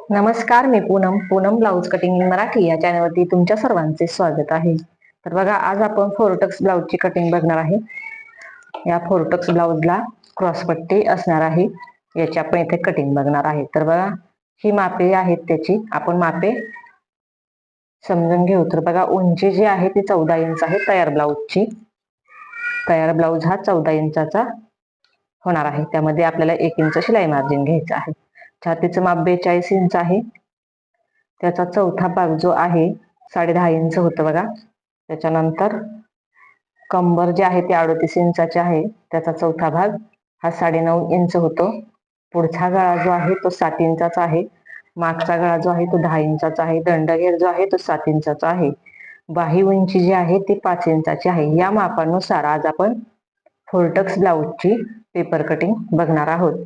नमस्कार, मी Poonam blouse cutting in Marathi या चॅनलवरती तुमच्या सर्वांचे स्वागत आहे. तर बघा, आज आपण फोरटक्स ब्लाऊजची कटिंग बघणार आहे. या फोरटक्स ब्लाऊजला क्रॉसपट्टी असणार आहे, याची आपण इथे कटिंग बघणार आहे. तर बघा, ही मापे आहेत त्याची, आपण मापे समजून घेऊ. तर बघा, उंची जी आहे ती 14 इंच आहे तयार ब्लाऊजची. तयार ब्लाऊज हा 14 इंचाचा होणार आहे. त्यामध्ये आपल्याला 1 इंच शिलाई मार्जिन घ्यायचं आहे. छातीचं माप 42 इंच आहे. त्याचा चौथा भाग जो आहे 10.5 इंच होतं बघा. त्याच्यानंतर कंबर जे आहे ते 38 इंचाचे आहे. त्याचा चौथा भाग हा 9.5 इंच होतो. पुढचा गळा जो आहे तो 7 इंचाचा आहे. मागचा गळा जो आहे तो 10 इंचाचा आहे. दंडघेर जो आहे तो 7 इंचाचा आहे. बाही उंची जी आहे ती 5 इंचाची आहे. या मापानुसार आज आपण फोरटक्स ब्लाऊजची पेपर कटिंग बघणार आहोत.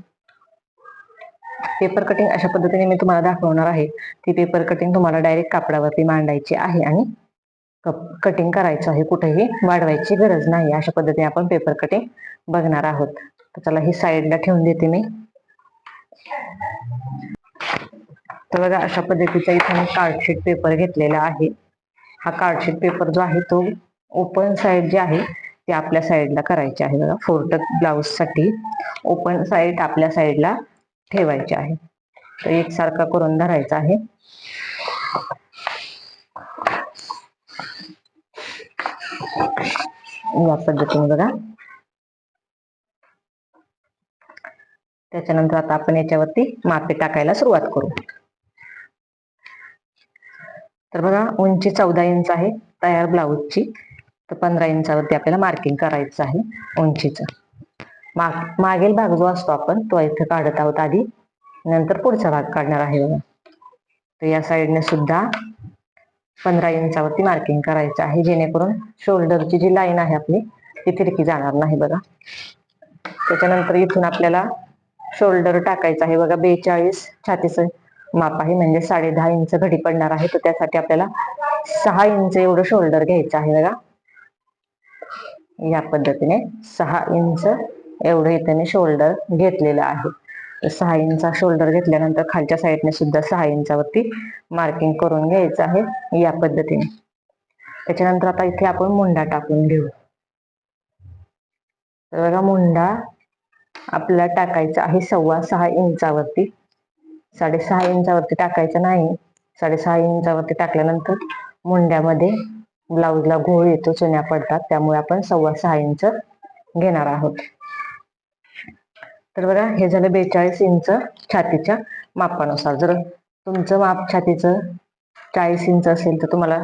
पेपर कटिंग अशा पद्धतीने मी तुम्हाला दाखवणार आहे. ती पेपर कटिंग तुम्हाला डायरेक्ट कापडावरती मांडायची आहे आणि कटिंग करायचं आहे. कुठेही वाढवायची गरज नाही. अशा पद्धतीने आपण पेपर कटिंग बघणार आहोत. तर चला, ही साईडला ठेवून देते मी. तर बघा, अशा पद्धतीचा इथे मी कार्डशीट पेपर घेतलेला आहे. हा कार्डशीट पेपर जो आहे तो ओपन साईड जी आहे ती आपल्या साईडला करायची आहे. बघा, फोरटक्स ब्लाऊज साठी ओपन साईड आपल्या साईडला ठेवायची आहे. तर एकसारखा करून धरायचा आहे. या पद्धतीने बघा. त्याच्यानंतर आता आपण याच्यावरती मापे टाकायला सुरुवात करू. तर बघा, उंची 14 इंच आहे तयार ब्लाऊजची. तर 15 इंचावरती आपल्याला मार्किंग करायचं आहे उंचीचं. मागील भाग जो असतो आपण तो इथे काढत आहोत आधी, नंतर पुढचा भाग काढणार आहे बघा. तर या साईडने सुद्धा 15 इंचावरती मार्किंग करायचं आहे, जेणेकरून शोल्डरची जी लाईन आहे आपली ती तिरकी जाणार नाही बघा. त्याच्यानंतर इथून आपल्याला शोल्डर टाकायचं आहे बघा. 42 छातीचं माप आहे, म्हणजे 10.5 इंच घडी पडणार आहे. तर त्यासाठी आपल्याला 6 इंच एवढं शोल्डर घ्यायचं आहे बघा. या पद्धतीने 6 इंच एवढं इथे मी शोल्डर घेतलेलं आहे. तर 6 इंचा शोल्डर घेतल्यानंतर खालच्या साईडने सुद्धा 6 इंचावरती मार्किंग करून घ्यायचं आहे या पद्धतीने. त्याच्यानंतर आता इथे आपण मुंडा टाकून घेऊ. तर बघा, मुंडा आपल्याला टाकायचा आहे 6.25 इंचावरती. 6.5 इंचावरती टाकायचं नाही. 6.5 इंचावरती टाकल्यानंतर मुंड्यामध्ये ब्लाऊजला घोळ येतो, चुन्या पडतात. त्यामुळे आपण 6.25 इंच घेणार आहोत. तर बघा, हे झालं 42 इंच छातीच्या मापानुसार. जर तुमचं माप छातीचं 40 इंच असेल तर तुम्हाला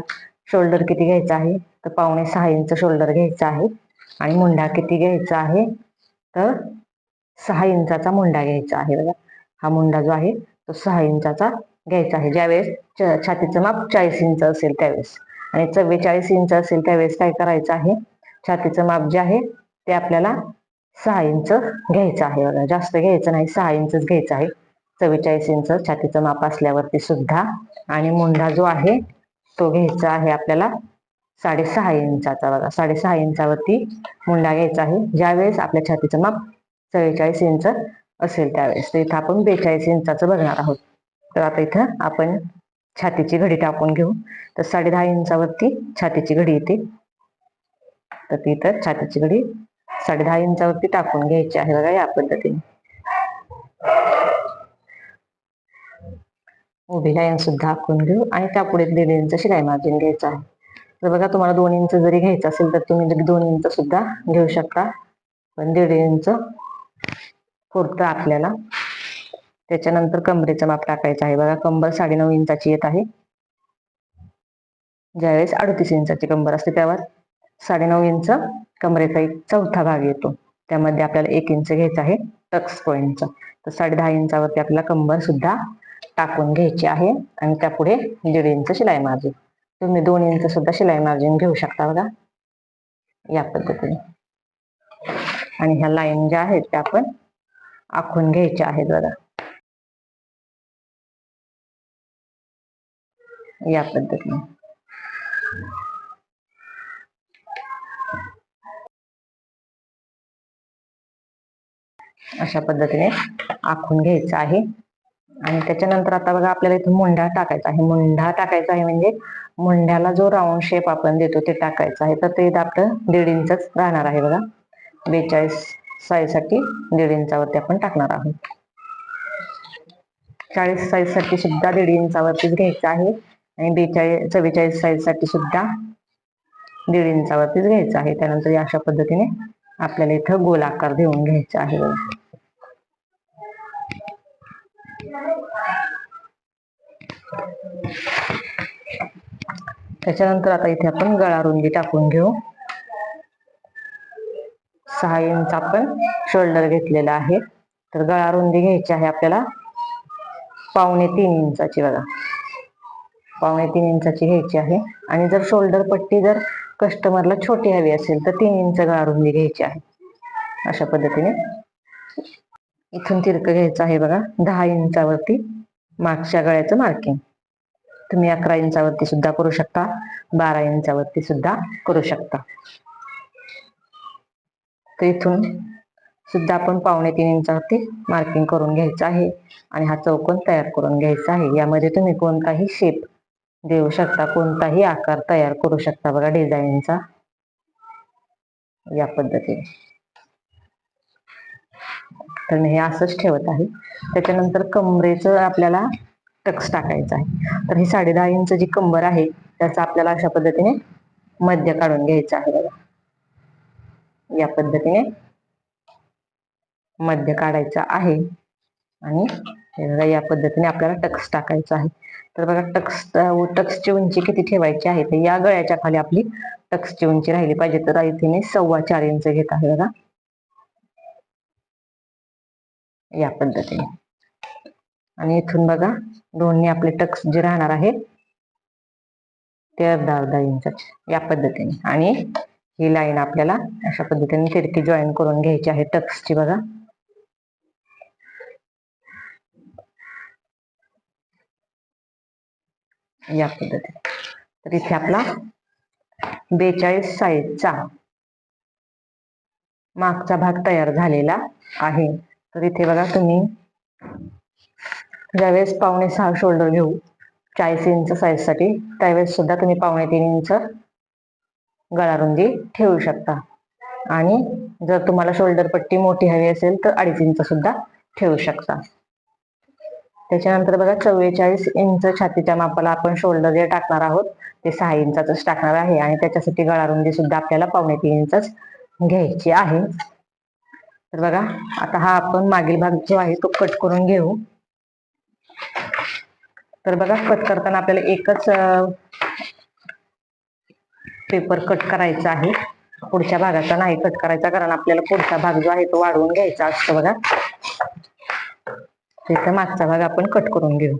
शोल्डर किती घ्यायचं आहे, तर 5.25 इंच शोल्डर घ्यायचं आहे. आणि मुंडा किती घ्यायचा आहे, तर 6 इंचाचा मुंडा घ्यायचा आहे बघा. हा मुंडा जो आहे तो 6 इंचाचा घ्यायचा आहे. ज्यावेळेस छातीचं माप 40 इंच असेल त्यावेळेस, आणि 44 इंच असेल त्यावेळेस काय करायचं आहे, छातीचं माप जे आहे ते आपल्याला 6 इंच घ्यायचं आहे बघा. जास्त घ्यायचं नाही, 6 इंचच घ्यायचं आहे. 44 इंच छातीचं माप असल्यावरती सुद्धा. आणि मुंडा जो आहे तो घ्यायचा आहे आपल्याला 6.5 इंचाचा बघा. 6.5 इंचावरती मुंडा घ्यायचा आहे, ज्यावेळेस आपल्या छातीचं माप 44 इंच असेल त्यावेळेस. तर इथं आपण 42 इंचाचं बघणार आहोत. तर आता इथं आपण छातीची घडी टाकून घेऊ. तर 10.5 इंचावरती छातीची घडी येते. तर ती तर छातीची घडी 10.5 इंचावरती टाकून घ्यायची आहे बघा. या पद्धतीने उभी लाईन सुद्धा आखून घेऊ आणि त्यापुढे 1.5 इंच शिलाई मार्जिन घ्यायचं आहे. तर बघा, तुम्हाला 2 इंच जरी घ्यायचं असेल तर तुम्ही 2 इंच सुद्धा घेऊ शकता, पण 1.5 इंच पुरतं आपल्याला. त्याच्यानंतर कमरेचं माप टाकायचं आहे बघा. कंबर 9.5 इंचाची येत आहे. ज्यावेळेस 38 इंचाची कंबर असते त्यावर 9.5 इंच कमरेचा एक चौथा भाग येतो. त्यामध्ये आपल्याला 1 इंच घ्यायचं आहे टक्स पॉईंटचा. तर 10.5 इंचावरती आपल्याला कंबर सुद्धा टाकून घ्यायची आहे आणि त्यापुढे 1.5 इंच शिलाई मार्जिन. तुम्ही 2 इंच सुद्धा शिलाई मार्जिन घेऊ शकता बघा, या पद्धतीने. आणि ह्या लाईन ज्या आहेत त्या आपण आखून घ्यायच्या आहेत बघा, या पद्धतीने. अशा पद्धतीने आखून घ्यायचं आहे. आणि त्याच्यानंतर आता बघा आपल्याला इथून मुंडा टाकायचा आहे. मुंडा टाकायचा आहे म्हणजे मुंड्याला जो राऊंड शेप आपण देतो ते टाकायचं आहे. तर ते आपलं 1.5 इंचच राहणार आहे बघा. 42 साईज साठी 1.5 इंचावरती आपण टाकणार आहोत. 40 साईज साठी सुद्धा 1.5 इंचावरतीच घ्यायचं आहे आणि 44 साईज साठी सुद्धा 1.5 इंचावरतीच घ्यायचं आहे. त्यानंतर अशा पद्धतीने आपल्याला इथं गोल आकार देऊन घ्यायचा आहे बघा. त्याच्यानंतर आता इथे आपण गळा रुंदी टाकून घेऊ. 6 इंच आपण शोल्डर घेतलेला आहे. तर गळा रुंदी घ्यायची आहे आपल्याला 2.25 इंचाची बघा. 2.25 इंचाची घ्यायची आहे. आणि जर शोल्डर पट्टी जर कस्टमरला छोटी हवी असेल तर 3 इंच गळा रुंदी घ्यायची आहे. अशा पद्धतीने इथून तिरकं घ्यायचं आहे बघा 10 इंचावरती मागच्या गळ्याचं मार्किंग. तुम्ही 11 इंचावरती सुद्धा करू शकता, 12 इंचावरती सुद्धा करू शकता. तर इथून सुद्धा आपण 2.25 इंचावरती मार्किंग करून घ्यायचं आहे आणि हा चौकोन तयार करून घ्यायचा आहे. यामध्ये तुम्ही कोणताही शेप देऊ शकता, कोणताही आकार तयार करू शकता बघा डिझाईनचा या पद्धतीने. तर मी हे असंच ठेवत आहे. त्याच्यानंतर कमरेचं आपल्याला टक्स टाकायचं आहे. तर ही 10.5 इंच जी कंबर आहे त्याचा आपल्याला अशा पद्धतीने मध्य काढून घ्यायचं आहे बघा. या पद्धतीने मध्य काढायचा आहे आणि या पद्धतीने आपल्याला टक्स टाकायचा आहे. तर बघा टक्सची उंची किती ठेवायची आहे तर या गळ्याच्या खाली आपली टक्सची उंची राहिली पाहिजे. तर इथे मी 4.25 इंच घेत आहे बघा या पद्धतीने. आणि इथून बघा दोन्ही आपले टक्स जे राहणार आहे ते अर्धा इंच या पद्धतीने. आणि ही लाईन आपल्याला अशा पद्धतीने तिरकी जॉईन करून घ्यायची आहे टक्सची बघा. या पद्धतीने. तर इथे आपला 42 साईजचा मागचा भाग तयार झालेला आहे. तर इथे बघा तुम्ही ज्यावेळेस 5.5 शोल्डर घेऊ 40 इंच साईज साठी त्यावेळेस सुद्धा तुम्ही 2.25 इंच गळा रुंदी ठेवू शकता. आणि जर तुम्हाला शोल्डर पट्टी मोठी हवी असेल तर 2.5 इंच सुद्धा ठेवू शकता. त्याच्यानंतर बघा 44 इंच छातीच्या मापाला आपण शोल्डर जे टाकणार आहोत ते 6 इंचाच टाकणार आहे आणि त्याच्यासाठी गळा रुंदी सुद्धा आपल्याला 2.25 इंच घ्यायची आहे. तर बघा आता हा आपण मागील भाग जो आहे तो कट करून घेऊ. तर बघा कट करताना आपल्याला एकच पेपर कट करायचा आहे, पुढच्या भागाचा नाही कट करायचा, कारण आपल्याला पुढचा भाग जो आहे तो वाढवून घ्यायचा असतो बघा. तिथं मागचा भाग आपण कट करून घेऊ.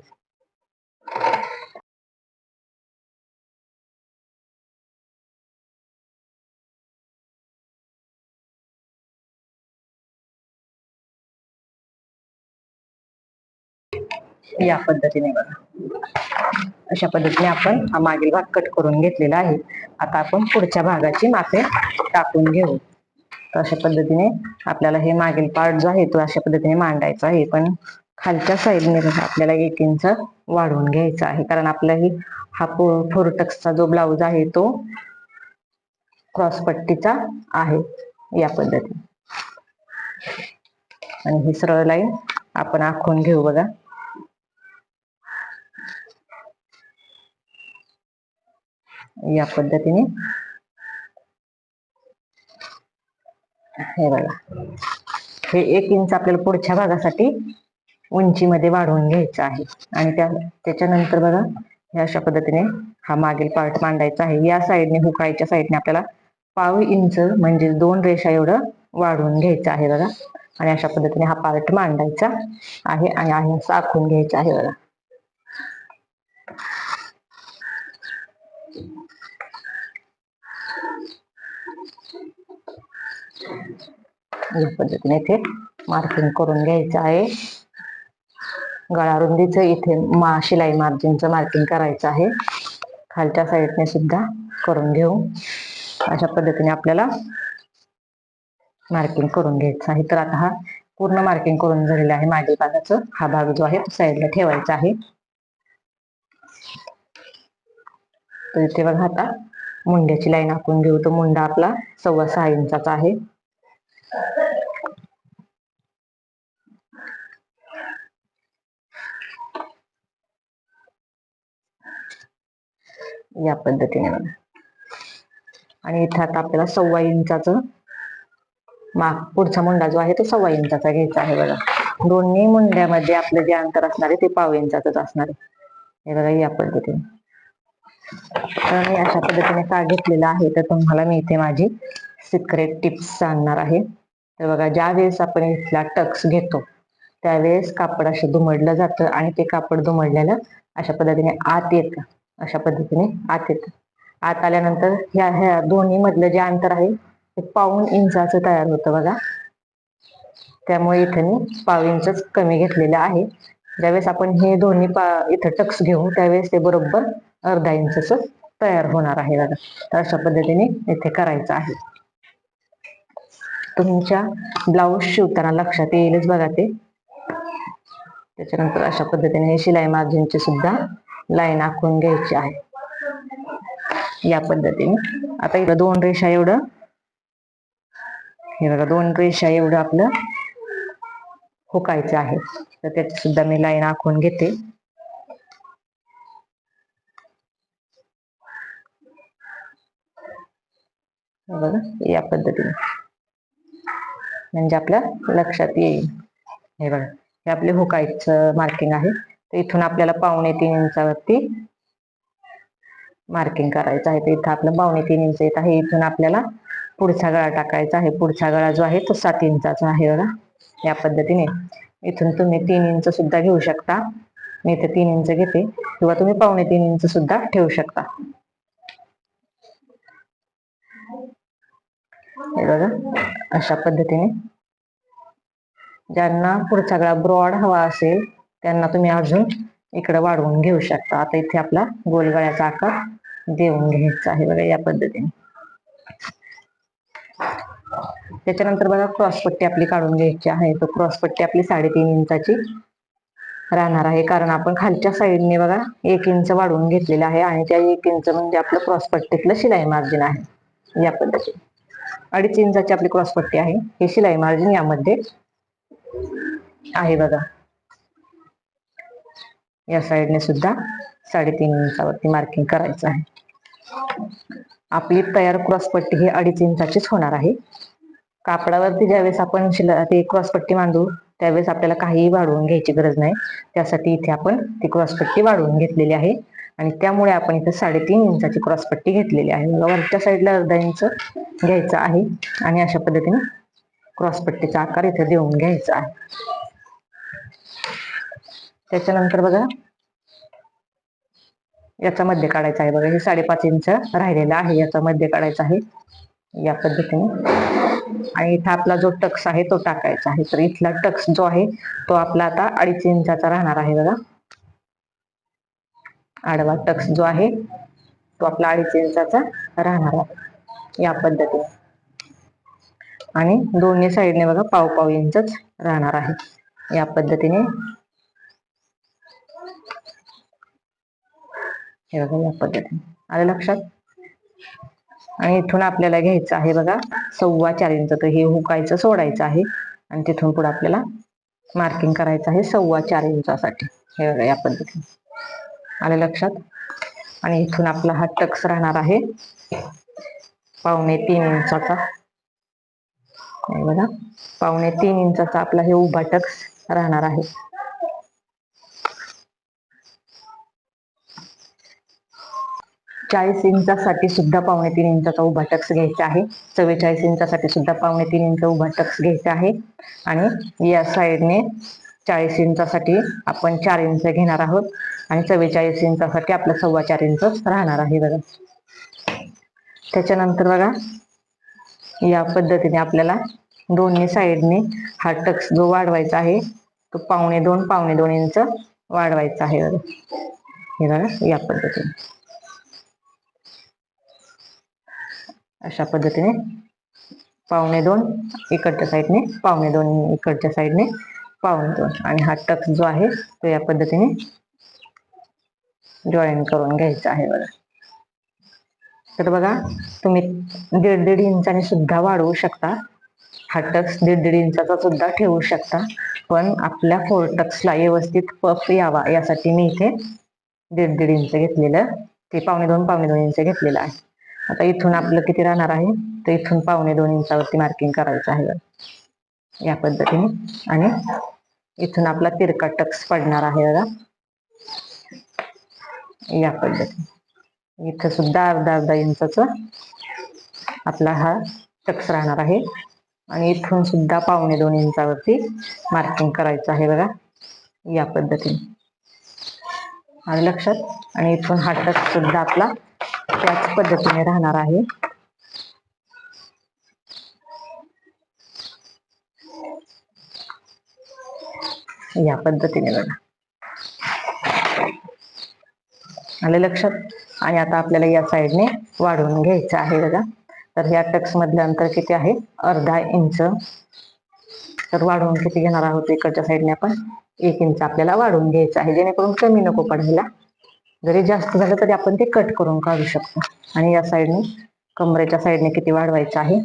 या पद्धतीने बघा अशा पद्धतीने आपण हा मागील भाग कट करून घेतलेला आहे. आता आपण पुढच्या भागाची मापे टाकून घेऊ. तर अशा पद्धतीने आपल्याला हे मागील पार्ट जो आहे तो अशा पद्धतीने मांडायचा आहे, पण खालच्या साईडने आपल्याला 1 इंच वाढवून घ्यायचा आहे, कारण आपल्याही हा फोर टक्सचा जो ब्लाऊज आहे तो क्रॉस पट्टीचा आहे या पद्धतीने. आणि ही सरळ लाईन आपण आखून घेऊ बघा. या पद्धतीने हे बघा हे 1 इंच आपल्याला पुढच्या भागासाठी उंचीमध्ये वाढवून घ्यायचं आहे. आणि त्याच्यानंतर बघा हे अशा पद्धतीने हा मागील पार्ट मांडायचा आहे. या साईडने हुकायच्या साईडने आपल्याला 0.5 इंच म्हणजे 2 रेषा एवढं वाढवून घ्यायचं आहे बघा. आणि अशा पद्धतीने हा पार्ट मांडायचा आहे आणि असं आखून घ्यायचं आहे बघा. या पद्धतीने इथे मार्किंग करून घ्यायचं आहे. गळा रुंदीचं इथे शिलाई मार्जिनचं मार्किंग करायचं आहे. खालच्या साईडने सुद्धा करून घेऊ. अशा पद्धतीने आपल्याला मार्किंग करून घ्यायचं आहे. तर आता हा पूर्ण मार्किंग करून झालेलं आहे. मागील भागाचं हा भाग जो आहे तो साईडला ठेवायचा आहे. तर इथे बघा आता मुंड्याची लाईन आखून घेऊ. तो मुंडा आपला 6.25 इंचाचा आहे. या पद्धतीने बघा. आणि इथे आता आपल्याला 1.25 इंचाचं पुढचा मुंडा जो आहे तो 1.25 इंचाचा घ्यायचा आहे बघा. दोन्ही मुंड्यामध्ये आपलं जे अंतर असणार आहे ते 1.25 इंचाच असणार आहे. हे बघा या पद्धतीने. तर मी अशा पद्धतीने का घेतलेलं आहे तर तुम्हाला मी इथे माझी सिक्रेट टिप्स सांगणार आहे. तर बघा, ज्या वेळेस आपण इथला टक्स घेतो त्यावेळेस कापड असं दुमडलं जातं आणि ते कापड दुमडल्यानं अशा पद्धतीने आत येतं. अशा पद्धतीने आत येतं. आत आल्यानंतर ह्या दोन्ही मधलं जे अंतर आहे ते 1.25 इंचाचं तयार होतं बघा. त्यामुळे इथे मी 1.25 इंचच कमी घेतलेलं आहे. ज्यावेळेस आपण हे दोन्ही इथं टक्स घेऊ त्यावेळेस ते बरोबर अर्धा इंचच तयार होणार आहे बघा. तर अशा पद्धतीने इथे करायचं आहे. तुमच्या ब्लाऊज शिवताना लक्षात येईलच बघा ते. त्याच्यानंतर अशा पद्धतीने शिलाई मार्जिनची सुद्धा लाईन आखून घ्यायची आहे. या पद्धतीने आता इथं 2 रेषा एवढं, हे बघा 2 रेषा एवढं आपलं हुकायचं आहे. तर त्याची सुद्धा मी लाईन आखून घेते. बघा या पद्धतीने, म्हणजे आपल्या लक्षात येईल. हे बघा, हे आपले हुकायचं मार्किंग आहे. तर इथून आपल्याला 2.25 इंचावरती मार्किंग करायचं आहे. तर इथं आपलं 2.25 इंच येत आहे. इथून आपल्याला पुढचा गळा टाकायचा आहे. पुढचा गळा जो आहे तो 7 इंचाचा आहे बघा. या पद्धतीने इथून तुम्ही 3 इंच सुद्धा घेऊ शकता. मी इथे 3 इंच घेते किंवा तुम्ही 2.25 इंच सुद्धा ठेवू शकता. हे बघा अशा पद्धतीने. ज्यांना पुढचा गळा ब्रॉड हवा असेल त्यांना तुम्ही अजून इकडे वाढवून घेऊ शकता. आता इथे आपला गोल गळ्याचा आकार देऊन घ्यायचा आहे बघा या पद्धतीने. त्याच्यानंतर बघा क्रॉसपट्टी आपली काढून घ्यायची आहे. तर क्रॉसपट्टी आपली 3.5 इंचाची राहणार आहे. कारण आपण खालच्या साईडने बघा 1 इंच वाढवून घेतलेलं आहे आणि त्या 1 इंच म्हणजे आपलं क्रॉसपट्टीतलं शिलाई मार्जिन आहे. या पद्धतीने 2.5 इंचाची आपली क्रॉसपट्टी आहे. हे शिलाई मार्जिन यामध्ये आहे बघा. या साईडने सुद्धा 3.5 इंचावरती मार्किंग करायचं आहे. आपली तयार क्रॉसपट्टी ही 2.5 इंचाचीच होणार आहे. कापडावरती ज्यावेळेस आपण ते क्रॉसपट्टी बांधू त्यावेळेस आपल्याला काहीही वाढवून घ्यायची गरज नाही. त्यासाठी इथे आपण ती क्रॉसपट्टी वाढवून घेतलेली आहे आणि त्यामुळे आपण इथे 3.5 इंचाची क्रॉसपट्टी घेतलेली आहे. वरच्या साईडला अर्धा इंच घ्यायचा आहे आणि अशा पद्धतीने क्रॉसपट्टीचा आकार इथे देऊन घ्यायचा आहे. त्याच्यानंतर बघा याचा मध्य काढायचा आहे. बघा हे 5.5 इंच राहिलेला आहे, याचा मध्य काढायचा आहे या पद्धतीने. आणि इथं आपला जो टक्स आहे तो टाकायचा आहे. तर इथला टक्स जो आहे तो आपला आता 2.5 इंचाचा राहणार आहे बघा. आडवा टक्स जो आहे तो आपला 2.5 इंचाचा राहणार आहे या पद्धतीने. आणि दोन्ही साईडने बघा 1.5 इंचच राहणार आहे या पद्धतीने. हे बघा या पद्धतीने आलं लक्षात. आणि इथून आपल्याला घ्यायचं आहे बघा 4.25 इंच. तर हे हुकायचं सोडायचं आहे आणि तिथून पुढे आपल्याला मार्किंग करायचं आहे 4.25 इंचासाठी. हे बघा या पद्धतीने आलं लक्षात. आणि इथून आपला हा टक्स राहणार आहे 2.25 इंचाचा. बघा 2.25 इंचाचा आपला हे उभा टक्स राहणार आहे. 40 इंचासाठी सुद्धा 2.25 इंचाचा उभा टक्स घ्यायचा आहे. 44 इंचासाठी सुद्धा 2.25 इंच उभा टक्स घ्यायचा आहे. आणि या साईडने 40 इंचासाठी आपण 4 इंच घेणार आहोत आणि 44 इंचासाठी आपलं 4.25 इंच राहणार आहे बघा. त्याच्यानंतर बघा या पद्धतीने आपल्याला दोन्ही साईडने हा टक्स जो वाढवायचा आहे तो 2.25 इंच वाढवायचा आहे बघा. हे बघा या पद्धतीने अशा पद्धतीने 2.25 इकडच्या साईडने, 2.25 इकडच्या साईडने, 2.25 आणि हा टक्स जो आहे तो या पद्धतीने जॉईन करून घ्यायचा आहे बघा. तर बघा तुम्ही 1.5 इंचाने सुद्धा वाढवू शकता. हा टक्स 1.5 इंचाचा सुद्धा ठेवू शकता, पण आपल्या 4 टक्सला व्यवस्थित पफ यावा यासाठी मी इथे 1.5 इंच घेतलेलं, ते 2.25 इंच घेतलेलं आहे. आता इथून आपलं किती राहणार आहे, तर इथून 2.25 इंचावरती मार्किंग करायचं आहे या पद्धतीने. आणि इथून आपला तिरका टक्स पडणार आहे बघा या पद्धतीने. इथं सुद्धा अर्धा इंचाचा आपला हा टक्स राहणार आहे आणि इथून सुद्धा 2.25 इंचावरती मार्किंग करायचं आहे बघा या पद्धतीने. आणि लक्षात, आणि इथून हा टक्स सुद्धा आपला त्याच पद्धतीने राहणार आहे. या पद्धतीने बघा, आलं लक्षात. आणि आता आपल्याला या साईडने वाढवून घ्यायचं आहे बघा. तर ह्या टक्स मधलं अंतर किती आहे, अर्धा इंच. तर वाढवून किती घेणार आहोत, इकडच्या साईडने आपण 1 इंच आपल्याला वाढवून घ्यायचं आहे, जेणेकरून कमी नको पडायला. जरी जास्त झालं तरी आपण ते कट करून काढू शकतो. आणि या साईडने कमरेच्या साईडने किती वाढवायचं आहे,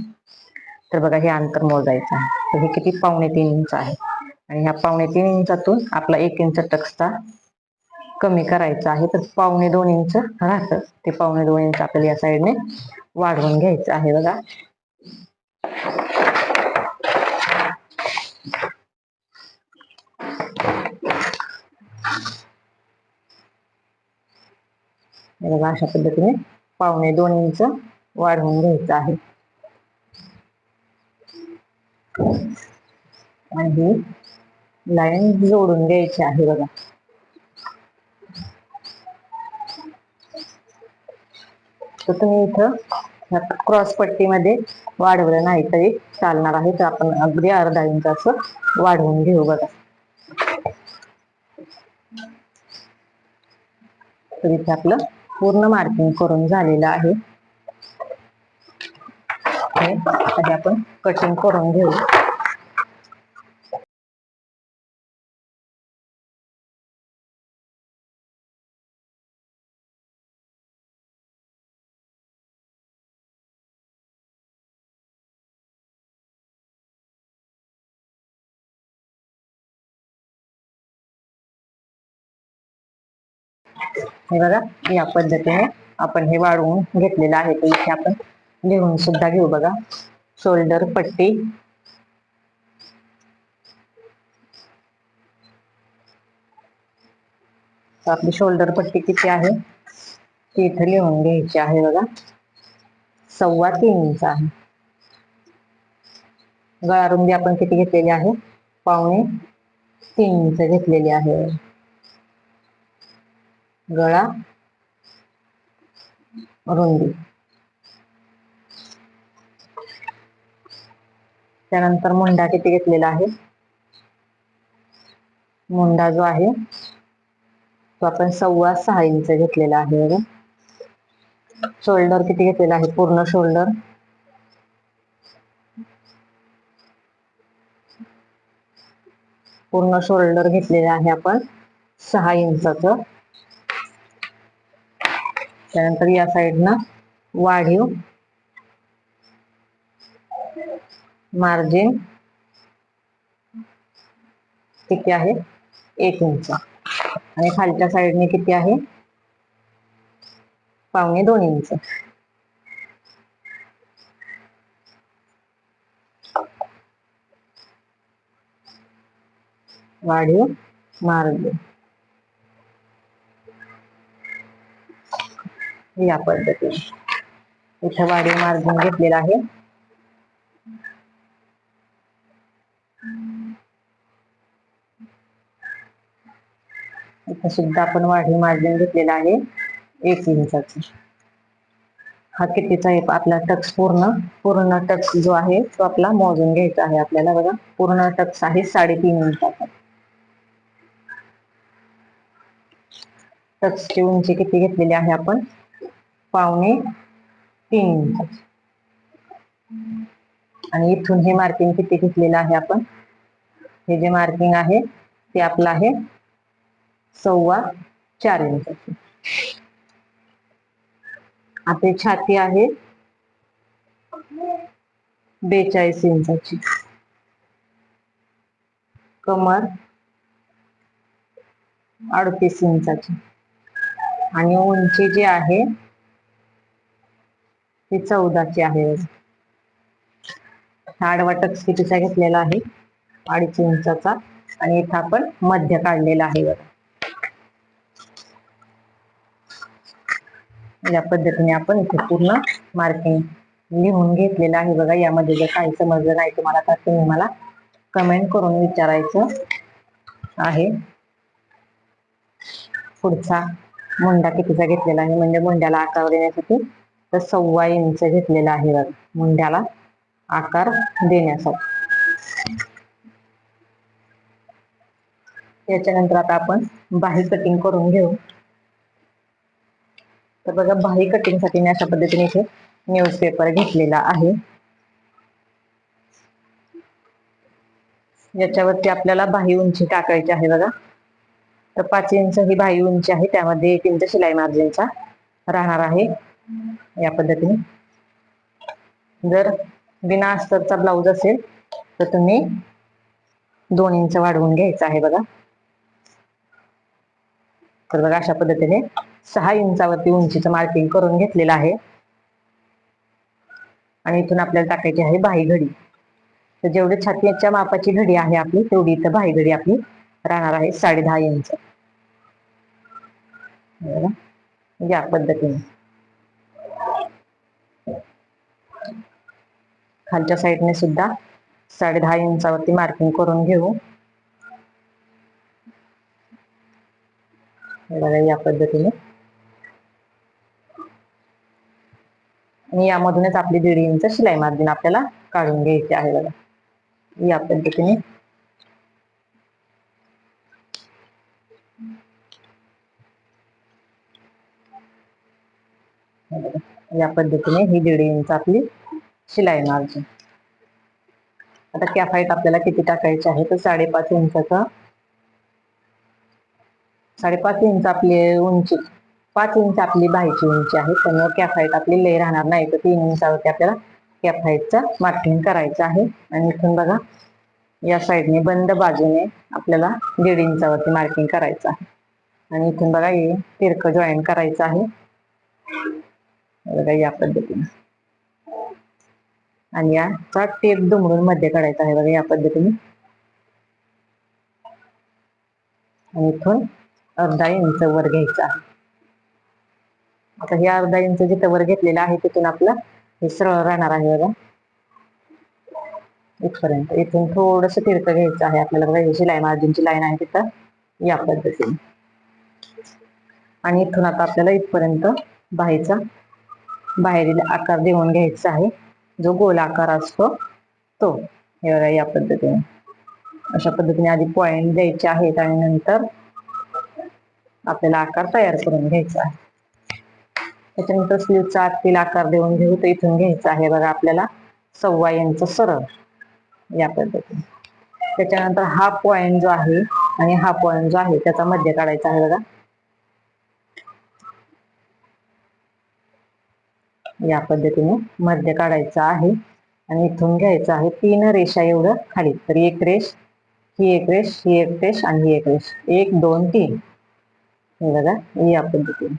तर बघा हे अंतर मोजायचं आहे. तर हे किती, 3.25 इंच आहे. आणि ह्या 3.25 इंचातून आपला 1 इंच टक्सचा कमी करायचा आहे. तर 2.25 इंच राहतं, ते 2.25 इंच आपल्याला या साईडने वाढवून घ्यायचं आहे बघा. बघा अशा पद्धतीने 2.25 इंच वाढवून घ्यायचं आहे. आणि ही लाईन जोडून घ्यायची आहे बघा. तर तुम्ही इथं क्रॉस पट्टीमध्ये वाढवलं नाही तरी चालणार आहे. तर आपण अगदी अर्धा इंचाचं वाढवून घेऊ बघा. तर इथे आपलं पूर्ण मार्किंग करून झालेलं आहे. हे आपण कटिंग करून घेऊ. हे बघा या पद्धतीने आपण हे वाढवून घेतलेलं आहे. तर इथे आपण लिहून सुद्धा घेऊ बघा. शोल्डर पट्टी आपली शोल्डर पट्टी किती आहे ती इथे लिहून घ्यायची आहे बघा. 3.25 इंच आहे. गळा रुंदी आपण किती घेतलेली आहे, 3.25 इंच घेतलेली आहे. गळा रुंदी, त्यानंतर मुंडा किती घेतलेला आहे, मुंडा जो आहे तो आपण 6.25 इंच घेतलेला आहे बघा. शोल्डर किती घेतलेला आहे, पूर्ण शोल्डर घेतलेलं आहे आपण 6 इंचाचं. त्यानंतर या साईडनं वाढीव मार्जिन किती आहे, 1 इंच. आणि खालच्या साईडने किती आहे, 2.25 इंच. वाढीव मार्जिन या पद्धतीने इथे वाढीव मार्जिन घेतलेला आहे. इथे सुद्धा आपण वाढीव मार्जिन घेतलेला आहे 1 इंचाचं. हा कितीचा आहे आपला टक्स, पूर्ण टक्स जो आहे तो आपला मोजून घ्यायचा आहे आपल्याला बघा. पूर्ण टक्स आहे 3.5 इंचाचा. टक्सची उंची किती घेतलेली आहे आपण, 2.25 इंच. आणि इथून हे मार्किंग किती घेतलेलं आहे आपण, हे जे मार्किंग आहे ते आपलं आहे 4.25 इंचाची. आता छाती आहे 42 इंचाची, कमर 38 इंचाची आणि उंची जी आहे ती 14ची आहे. आडवा टक्स कितीचा घेतलेला आहे, 2.5 इंचाचा आणि इथं आपण मध्य काढलेला आहे बघा. या पद्धतीने आपण इथे पूर्ण मार्किंग लिहून घेतलेलं आहे बघा. यामध्ये जर काही समजलं नाही तुम्हाला तर तुम्ही मला कमेंट करून विचारायचं आहे. पुढचा मुंडा कितीचा घेतलेला आहे, म्हणजे मुंड्याला आकार देण्यासाठी तर 1.25 इंच घेतलेला आहे बघा, मुंड्याला आकार देण्यासाठी. याच्यानंतर आता आपण बाही कटिंग करून घेऊ. तर बघा, बाही कटिंग साठी मी अशा पद्धतीने इथे न्यूजपेपर घेतलेला आहे. याच्यावरती आपल्याला बाही उंची टाकायची आहे बघा. तर 5 इंच ही बाही उंची आहे, त्यामध्ये 1 इंच शिलाई मार्जिनचा राहणार आहे. या पद्धतीने जर बिना अस्तरचा ब्लाऊज असेल तर तुम्ही 2 इंच वाढवून घ्यायचं आहे बघा. तर बघा, अशा पद्धतीने 6 इंचावरती उंचीचं मार्किंग करून घेतलेलं आहे. आणि इथून आपल्याला टाकायची आहे बाही घडी. तर जेवढी छातीच्या मापाची घडी आहे आपली, तेवढी इथं बाही घडी आपली राहणार आहे 10.5 इंच. या पद्धतीने खालच्या साईडने सुद्धा 10.5 इंचावरती मार्किंग करून घेऊ. या पद्धतीने आणि यामधूनच आपली 1.5 इंच शिलाई मार्जिन आपल्याला काढून घ्यायची आहे बघा. या पद्धतीने ही 1.5 इंच आपली शिलाई मार्जिन. आता कॅप हाईट आपल्याला किती टाकायची आहे, तर 5.5 इंचाचा 5.5 इंच आपली उंची, 5 इंच आपली बाहीची उंची आहे, त्यामुळे कॅप हाईट आपली लय राहणार नाही. तर 3 इंचावरती आपल्याला कॅप हाईटचा मार्किंग करायचं आहे. आणि इथून बघा, या साईडने बंद बाजूने आपल्याला 1.5 इंचावरती मार्किंग करायचं आहे. आणि इथून बघा, हे तिरकं जॉईन करायचं आहे बघा, या पद्धतीने. आणि याचा टेप दुमडून मध्ये काढायचा आहे बघा, या पद्धतीने. आणि इथून 1/2 इंच वर घ्यायचा आहे. आता हे 1/2 इंच जिथं वर घेतलेलं आहे तिथून आपलं हे सरळ राहणार आहे बघा इथपर्यंत. इथून थोडस तिरकं घ्यायचं आहे आपल्याला बघा, ही शिलाई मार्जिनची लाईन आहे तिथं, या पद्धतीने. आणि इथून आता आपल्याला इथपर्यंत बाहीचा बाहेरील आकार देऊन घ्यायचा आहे, जो गोल आकार असतो तो. हे बघा, या पद्धतीने. अशा पद्धतीने आधी पॉइंट द्यायचे आहेत आणि नंतर आपल्याला आकार तयार करून घ्यायचा आहे. त्याच्यानंतर स्लीवचा आतील आकार देऊन घेऊ. तर इथून घ्यायचा आहे बघा आपल्याला 1.25 इंच सरळ, या पद्धतीने. त्याच्यानंतर हा पॉइंट जो आहे आणि हा पॉइंट जो आहे त्याचा मध्य काढायचा आहे बघा, या पद्धतीने मध्य काढायचा आहे. आणि इथून घ्यायचं आहे 3 रेषा एवढं खाली. तर एक रेष, ही एक रेष, ही एक रेष आणि ही एक रेष, 1 2 3, हे बघा, या पद्धतीने.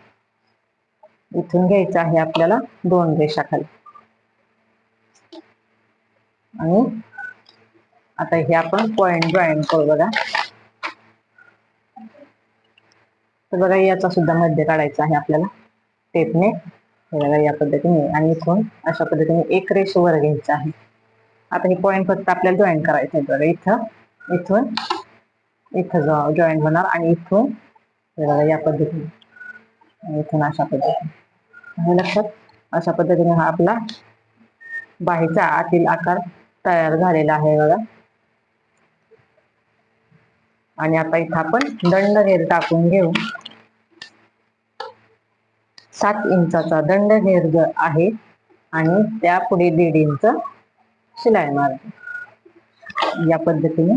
इथून घ्यायचं आहे आपल्याला 2 रेषा खाली. आणि आता हे आपण पॉइंट जॉईन करू बघा. तर बघा, याचा सुद्धा मध्य काढायचा आहे आपल्याला टेपने, हे बघा, या पद्धतीने. आणि इथून अशा पद्धतीने एक रेष वर घ्यायचं आहे. आता हे पॉइंट फक्त आपल्याला जॉईन करायचं आहे बघा. इथून इथं जॉईन होणार आणि इथून हे बघा, या पद्धतीने. इथून अशा पद्धतीने, लक्षात. अशा पद्धतीने हा आपला बाहीचा आतील आकार तयार झालेला आहे बघा. आणि आता इथं आपण दंडघेर टाकून घेऊ. 7 इंचाचा दंडघेर आहे आणि त्या पुढे 1.5 इंच शिलाई मारायची. या पद्धतीने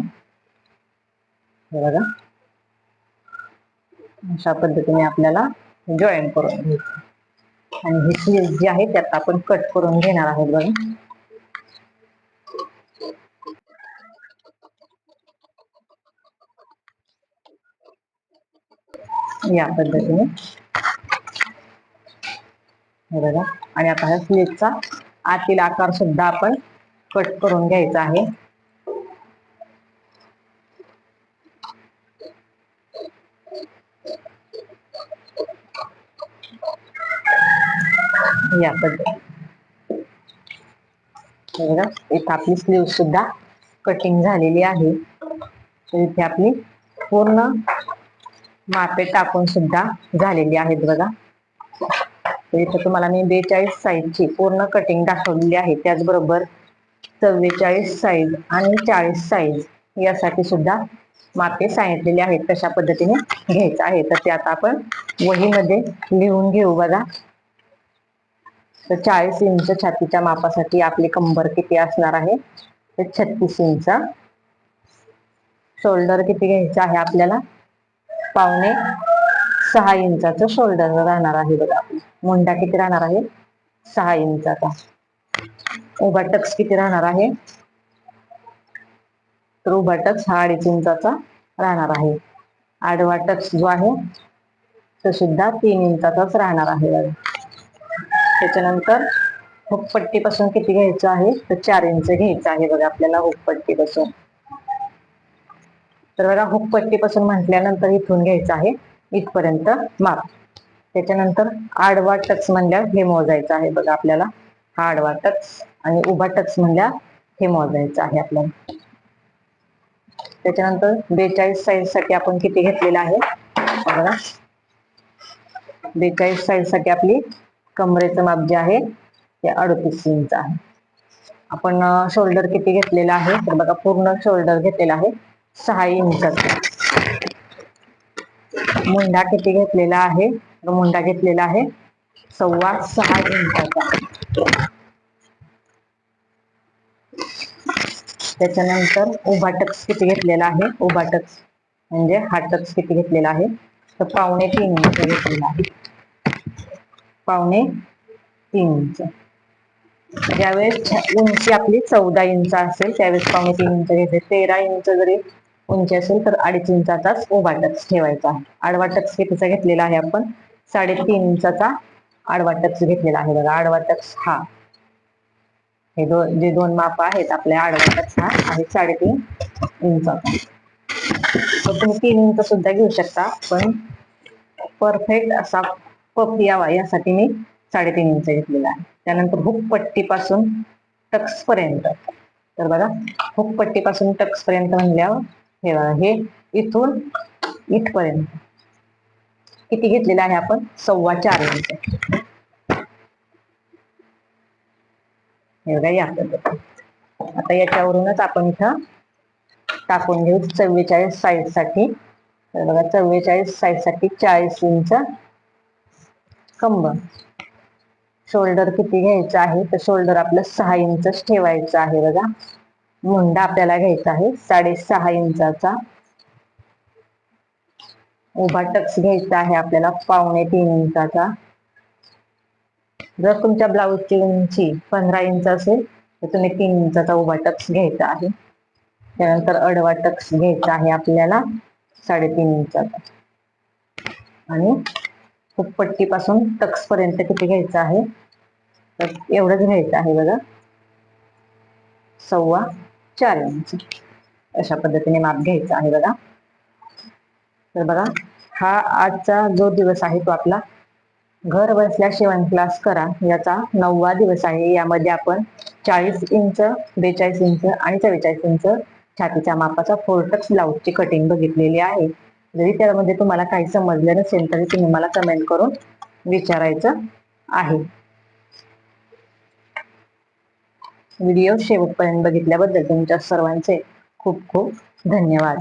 बघा, अशा पद्धतीने आपल्याला जॉईन करून घ्यायचं. आणि ही स्लीव जी आहे त्यात आपण कट करून घेणार आहोत बघा. या पद्धतीने बघा. आणि आता ह्या स्लीवचा आतील आकार सुद्धा आपण कट करून घ्यायचा आहे. या पद्धतीने बघा, इथे आपली स्लीव सुद्धा कटिंग झालेली आहे. तर इथे आपली पूर्ण मापे टाकून सुद्धा झालेली आहेत बघा. तर इथे तुम्हाला मी 42 साईजची पूर्ण कटिंग दाखवलेली आहे. त्याचबरोबर 44 साईज आणि 40 साईज यासाठी सुद्धा मापे सांगितलेली आहेत, कशा पद्धतीने घ्यायचं आहे. तर ते आता आपण वहीमध्ये लिहून घेऊ बघा. तर 40 इंच छातीच्या मापासाठी आपली कंबर किती असणार आहे, तर 36 इंच. शोल्डर किती घ्यायचं आहे आपल्याला, 5.5-6 इंचाचं शोल्डर राहणार आहे बघा. मुंडा किती राहणार आहे, 6 इंचाचा. उभा टक्स किती राहणार आहे, तर उभा टक्स हा 2.5 इंचाचा राहणार आहे. आडवा टक्स जो आहे तो सुद्धा 3 इंचाचाच राहणार आहे बघा. त्याच्यानंतर हुकपट्टी पासून किती घ्यायचं आहे, तर 4 इंच घ्यायचं आहे बघा आपल्याला हुकपट्टी पासून. तर बघा, हुकपट्टी पासून म्हटल्यानंतर इथून घ्यायचं आहे इथपर्यंत माप. त्याच्यानंतर आडवा टक्स म्हणल्यावर हे मोजायचं आहे बघा आपल्याला. हा आडवा टक्स आणि उभा टक्स म्हणल्यावर हे मोजायचं आहे आपल्याला. त्याच्यानंतर 42 साईज साठी आपण किती घेतलेला आहे बघा. 42 साईज साठी आपली कमरेचं माप जे आहे ते 38 इंच आहे. आपण शोल्डर किती घेतलेला आहे, तर बघा पूर्ण शोल्डर घेतलेला आहे 6 इंचाचा. मुंडा किती घेतलेला आहे, तर मुंडा घेतलेला आहे 6.25 इंचाचा. त्याच्यानंतर उभा टक्स किती घेतलेला आहे, उभा टक्स म्हणजे हा टक्स किती घेतलेला आहे, तर 2.25 इंच घेतलेला आहे. 2.25 इंच. ज्यावेळेस उंची आपली 14 इंच असेल त्यावेळेस 2.25 इंच घेते. 13 इंच जरी उंची असेल तर 2.5 इंचाचाच उभा टक्स ठेवायचा आहे. आडवा टक्स कितीचा घेतलेला आहे आपण, 3.5 इंचाचा आडवा टक्स घेतलेला आहे बघा. आडवा टक्स हा हे जे दोन माप आहेत आपल्या, आडवा टक्स हा आहे 3.5 इंचाचा. तर तुम्ही 3 इंच सुद्धा घेऊ शकता, पण परफेक्ट असा पफ यावा यासाठी मी 3.5 इंच घेतलेला आहे. त्यानंतर हुकपट्टी पासून टक्स पर्यंत, तर बघा हुकपट्टी पासून टक्स पर्यंत म्हणल्यावर हे बघा, हे इथून इथपर्यंत किती घेतलेला आहे आपण, 4.25 इंच. हे बघा या पद्धतीने. आता याच्यावरूनच आपण इथं टाकून घेऊ 44 साईज साठी. तर बघा 44 साईज साठी 40 इंच कंबर. शोल्डर किती घ्यायचं आहे, तर शोल्डर आपलं 6 इंच ठेवायचं आहे बघा. मुंडा आपल्याला घ्यायचा आहे 6.5 इंचाचा. उभा टक्स घ्यायचा आहे आपल्याला 2.25 इंचाचा. जर तुमच्या ब्लाऊजची उंची 15 इंच असेल तर तुम्ही 3 इंचाचा उभा टक्स घ्यायचा आहे. त्यानंतर आडवा टक्स घ्यायचा आहे आपल्याला 3.5 इंचाचा. आणि हुकपट्टी पासून टक्स पर्यंत किती घ्यायचं आहे, तर एवढंच घ्यायचं आहे बघा, 4.25 इंच. अशा पद्धतीने माप घ्यायचं आहे बघा. तर बघा, हा आजचा जो दिवस आहे तो आपला घर बसल्या शिवण क्लास करा याचा 9वा दिवस आहे. यामध्ये आपण 40 इंच, 42 इंच आणि 44 इंच छातीच्या मापाचा 4 टक्स ब्लाऊजची कटिंग बघितलेली आहे. जरी त्यामध्ये तुम्हाला काही समजलं नसेल तरी तुम्ही मला कमेंट करून विचारायचं आहे. व्हिडिओ शेवटपर्यंत बघितल्याबद्दल तुमच्या सर्वांचे खूप खूप धन्यवाद.